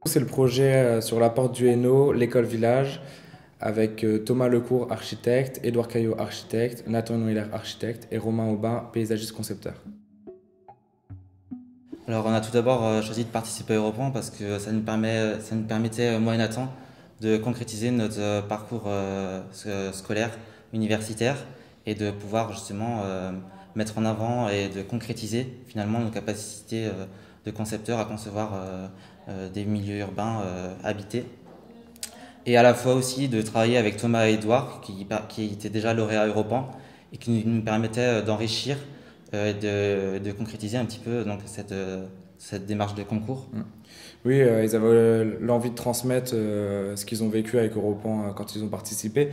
C'est le projet sur la porte du Hainaut, l'école village, avec Thomas Lecourt, architecte, Édouard Caillot, architecte, Nathan Noëller, architecte, et Romain Aubin, paysagiste concepteur. Alors, on a tout d'abord choisi de participer à Europan parce que ça nous permettait, moi et Nathan, de concrétiser notre parcours scolaire, universitaire, et de pouvoir justement mettre en avant et de concrétiser finalement nos capacités de concepteurs à concevoir des milieux urbains habités. Et à la fois aussi de travailler avec Thomas et Edouard, qui étaient déjà lauréats Europan, et qui nous permettaient d'enrichir et de concrétiser un petit peu donc, cette démarche de concours. Oui, ils avaient l'envie de transmettre ce qu'ils ont vécu avec Europan quand ils ont participé.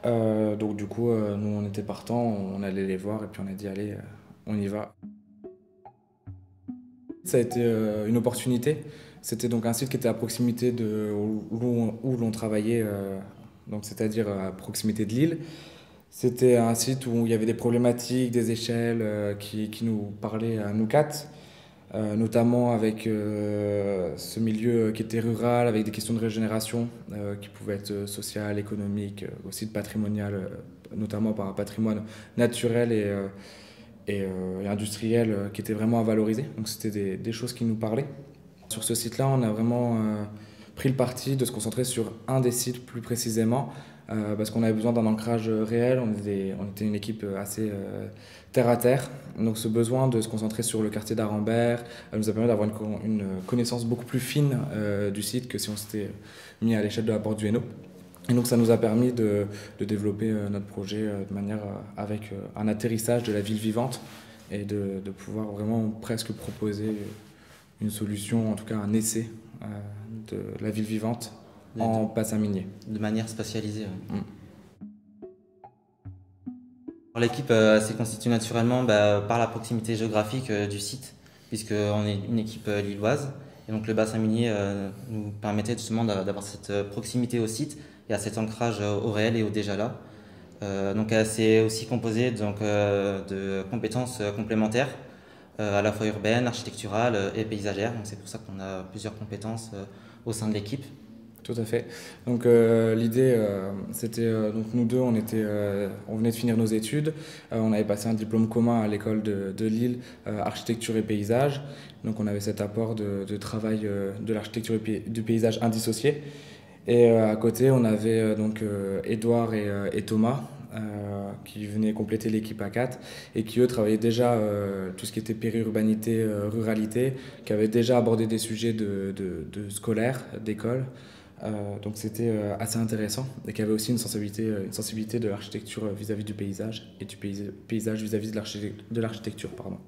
Donc du coup, nous on était partants, on allait les voir et puis on a dit allez, on y va. Ça a été une opportunité. C'était donc un site qui était à proximité de où l'on travaillait, donc c'est-à-dire à proximité de Lille. C'était un site où il y avait des problématiques, des échelles qui nous parlaient à nous quatre, notamment avec ce milieu qui était rural, avec des questions de régénération qui pouvaient être sociales, économiques, aussi de patrimoniales, notamment par un patrimoine naturel et industriel qui était vraiment à valoriser. Donc c'était des choses qui nous parlaient. Sur ce site-là, on a vraiment pris le parti de se concentrer sur un des sites plus précisément, parce qu'on avait besoin d'un ancrage réel. On était une équipe assez terre à terre. Donc ce besoin de se concentrer sur le quartier d'Arambert nous a permis d'avoir une connaissance beaucoup plus fine du site que si on s'était mis à l'échelle de la porte du Hainaut. Et donc ça nous a permis de développer notre projet de manière avec un atterrissage de la ville vivante et de pouvoir vraiment presque proposer une solution, en tout cas un essai de la ville vivante en bassin minier. De manière spatialisée. Ouais. Mm. L'équipe s'est constituée naturellement par la proximité géographique du site, puisqu'on est une équipe lilloise. Et donc le bassin minier nous permettait justement d'avoir cette proximité au site et à cet ancrage au réel et au déjà là. Donc elle s'est aussi composée de compétences complémentaires, à la fois urbaines, architecturales et paysagères. Donc c'est pour ça qu'on a plusieurs compétences au sein de l'équipe. Tout à fait. Donc l'idée, c'était donc nous deux, on venait de finir nos études, on avait passé un diplôme commun à l'école de Lille, architecture et paysage. Donc on avait cet apport de travail de l'architecture et du paysage indissocié. Et à côté, on avait Édouard et Thomas qui venaient compléter l'équipe A4 et qui eux travaillaient déjà tout ce qui était périurbanité, ruralité, qui avaient déjà abordé des sujets de scolaire, d'école. Donc c'était assez intéressant et qui avait aussi une sensibilité de l'architecture vis-à-vis du paysage et du paysage vis-à-vis de l'architecture, pardon.